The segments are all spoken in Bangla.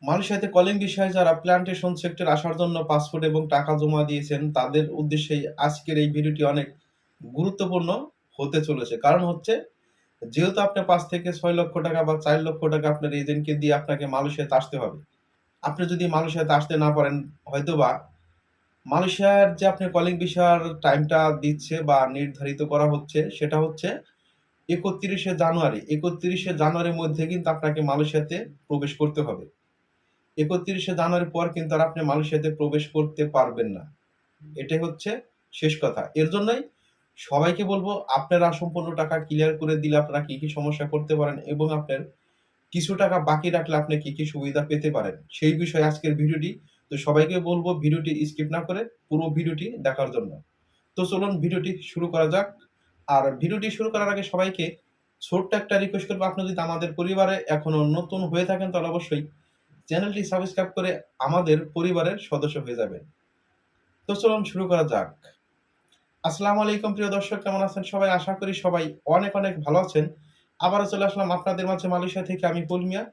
মালয়েশিয়াতে কলিং বিষয়ে যারা প্ল্যান্টেশন সেক্টরে আসার জন্য পাসপোর্ট এবং টাকা জমা দিয়েছেন, তাদের উদ্দেশ্যেই আজকের এই ভিডিওটি অনেক গুরুত্বপূর্ণ হতে চলেছে। কারণ হচ্ছে, যেহেতু আপনি ৫ থেকে ৬ লক্ষ টাকা বা ৪ লক্ষ টাকা আপনার এজেন্টকে দিয়ে আপনাকে মালয়েশিয়াতে আসতে হবে। আপনি যদি মালয়েশিয়াতে আসতে না পারেন, হয়তোবা মালয়েশিয়ার যে আপনি কলিং ভিসার টাইমটা দিচ্ছে বা নির্ধারিত করা হচ্ছে, সেটা হচ্ছে ৩১শে জানুয়ারি। ৩১শে জানুয়ারির মধ্যে কিন্তু আপনাকে মালয়েশিয়াতে প্রবেশ করতে হবে। ৩১শে জানুয়ারির পর কিন্তু আর আপনি মালয়েশিয়াতে প্রবেশ করতে পারবেন না। এটাই হচ্ছে শেষ কথা। এর জন্যই সবাইকে বলবো, আপনারা সম্পূর্ণ টাকা ক্লিয়ার করে দিলে আপনারা কি, কি সমস্যায় পড়তে পারেন এবং আপনার কিছু টাকা বাকি রাখলে আপনি কি, কি সুবিধা পেতে পারেন, সেই বিষয়ে আজকের ভিডিওটি। তো সবাইকে বলবো ভিডিওটি স্কিপ না করে পুরো ভিডিওটি দেখার জন্য। তো চলুন ভিডিওটি শুরু করা যাক। আর ভিডিওটি শুরু করার আগে সবাইকে ছোট্ট একটা রিকোয়েস্ট করবো, আপনি যদি আমাদের পরিবারে এখনো নতুন হয়ে থাকেন তাহলে অবশ্যই চ্যানেলটি সাবস্ক্রাইব করে আমাদের পরিবারের সদস্য হয়ে যাবেন। তো চলুন শুরু করা যাক। আসসালামু আলাইকুম প্রিয় দর্শক, কেমন আছেন সবাই? আশা করি সবাই অনেক, অনেক ভালো আছেন। আবারও চলে আসলাম আপনাদের মাঝে মালয়েশিয়া থেকে আমি ফুল মিয়া।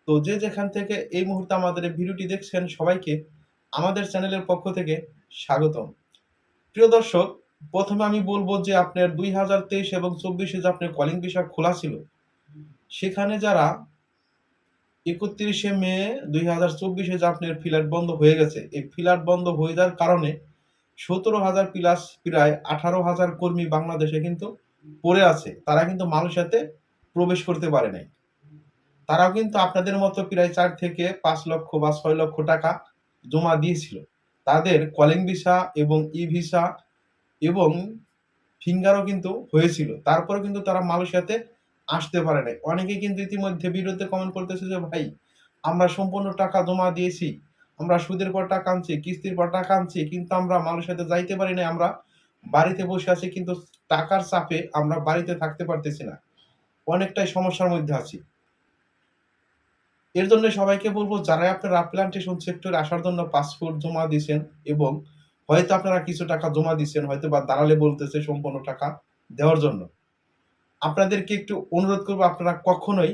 তো যে যেখান থেকে এই মুহূর্তে আমাদের এই ভিডিওটি দেখছেন, সবাইকে আমাদের চ্যানেলের পক্ষ থেকে স্বাগতম। প্রিয় দর্শক, প্রথমে আমি বলব যে আপনার ২০২৩ এবং ২৪ এ যে আপনার কলিং ভিসা খোলা ছিল, সেখানে যারা ৩১শে মে ২০২৪ এ যে আপনার ফিলার বন্ধ হয়ে গেছে, এই ফিলার বন্ধ হয়ে যাওয়ার কারণে ১৭,০০০ প্লাস প্রায় ১৮,০০০ কর্মী বাংলাদেশে কিন্তু পড়ে আছে। তারা কিন্তু মালয়েশিয়াতে প্রবেশ করতে পারে নাই। তারাও কিন্তু আপনাদের মতো প্রায় ৪ থেকে ৫ লক্ষ বা ৬ লক্ষ টাকা জমা দিয়েছিল। তাদের কলিং ভিসা এবং ই-ভিসা এবং ফিঙ্গারও কিন্তু হয়েছিল। তারপরেও কিন্তু তারা মালয়েশিয়াতে আসতে পারে নাই। অনেকেই কিন্তু ইতিমধ্যে ভিডিওতে কমেন্ট করতেছে যে, "ভাই, আমরা সম্পূর্ণ টাকা জমা দিয়েছি। আমরা সুদের পর টাকা আনছি, কিস্তির পর টাকা আনছি। কিন্তু আমরা মালয়েশিয়াতে যাইতে পারি নাই। আমরা বাড়িতে বসে আছি, কিন্তু টাকার চাপে আমরা বাড়িতে থাকতে পারতেছি না। অনেকটাই সমস্যার মধ্যে আছি।" এর জন্য সবাইকে বলব, যারাই আপনারা প্ল্যান্টেশন সেক্টরে আসার জন্য পাসপোর্ট জমা দিছেন এবং হয়তো আপনারা কিছু টাকা জমা দিছেন, হয়তোবা দালালে বলতেছে সম্পূর্ণ টাকা দেওয়ার জন্য। আপনাদেরকে একটু অনুরোধ করব, আপনারা কখনোই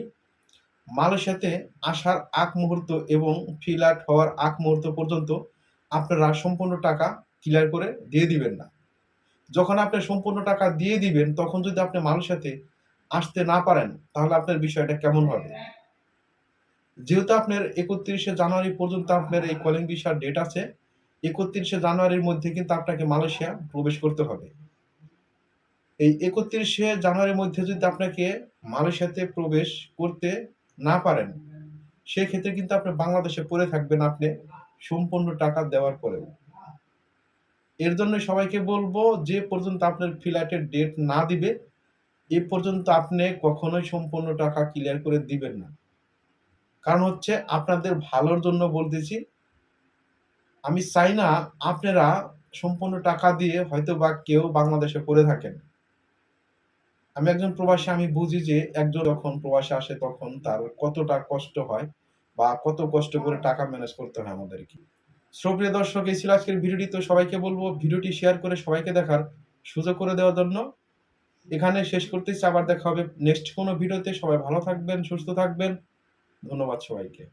মালয়েশিয়াতে আসার আগ মুহূর্ত এবং ফিল আউট হওয়ার আগ মুহূর্ত পর্যন্ত আপনারা সম্পূর্ণ টাকা ক্লিয়ার করে দিয়ে দিবেন না। যখন আপনি সম্পূর্ণ টাকা দিয়ে দিবেন, তখন যদি আপনি মালয়েশিয়াতে আসতে না পারেন, তাহলে আপনার বিষয়টা কেমন হবে? যেহেতু আপনার ৩১শে জানুয়ারি পর্যন্ত আপনার এই কলিং ভিসার ডেট আছে, ৩১শে জানুয়ারির মধ্যে কিন্তু আপনাকে মালয়েশিয়া প্রবেশ করতে হবে। এই ৩১শে জানুয়ারির মধ্যে যদি আপনাকে মালয়েশিয়াতে প্রবেশ করতে না পারেন, সেক্ষেত্রে কিন্তু আপনি বাংলাদেশে পড়ে থাকবেন আপনি সম্পূর্ণ টাকা দেওয়ার পরেও। এর জন্য সবাইকে বলব, যে পর্যন্ত আপনার ফ্লাইটের ডেট না দিবে, এ পর্যন্ত আপনি কখনোই সম্পূর্ণ টাকা ক্লিয়ার করে দিবেন না। কারণ হচ্ছে, আপনাদের ভালোর জন্য বলতেছি। আমি চাই না আপনারা সম্পূর্ণ টাকা দিয়ে হয়তোবা কেউ বাংলাদেশে পড়ে থাকেন। আমি একজন প্রবাসী, আমি বুঝি যে একজন যখন প্রবাসে আসে তখন তার কতটা কষ্ট হয় বা কত কষ্ট করে টাকা ম্যানেজ করতে হয় আমাদেরকে। প্রিয় দর্শক, এই ছিল আজকের ভিডিওটি। তো সবাইকে বলব ভিডিওটি শেয়ার করে সবাইকে দেখার সুযোগ করে দেওয়ার জন্য। এখানে শেষ করতেছি। আবার দেখা হবে নেক্সট কোনো ভিডিওতে। সবাই ভালো থাকবেন, সুস্থ থাকবেন। ধন্যবাদ সবাইকে।